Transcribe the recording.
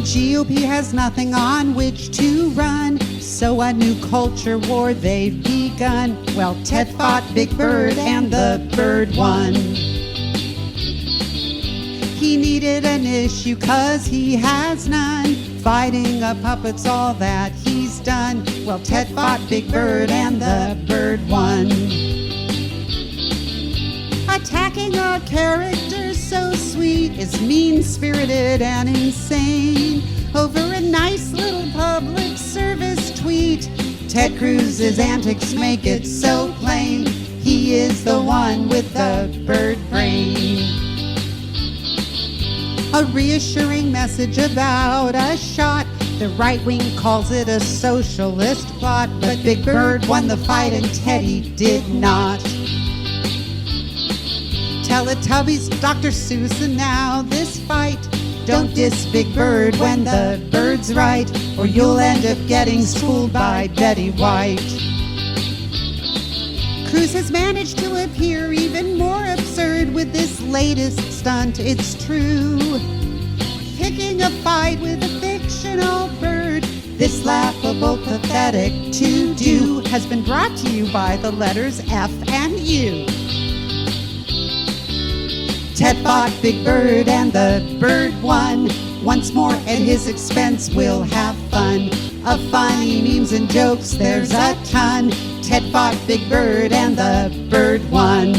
The GOP has nothing on which to run, so a new culture war they've begun. Well, Ted fought Big Bird and the bird won. He needed an issue 'cause he has none. Fighting a puppet's all that he's done. Well, Ted fought Big Bird and the bird won. Attacking a character so sweet is mean-spirited and insane. Over a nice little public service tweet, Ted Cruz's antics make it so plain. He is the one with the bird brain. A reassuring message about a shot. The right wing calls it a socialist plot, but Big Bird won the fight and Teddy did not. Teletubbies, Dr. Seuss, and now this fight. Don't diss Big Bird when the bird's right, or you'll end up getting schooled by Betty White. Cruz has managed to appear even more absurd with this latest stunt, it's true. Picking a fight with a fictional bird, this laughable, pathetic to-do has been brought to you by the letters F and U. Ted fought Big Bird and the bird won. Once more at his expense we'll have fun. Of funny memes and jokes there's a ton. Ted fought Big Bird and the bird won.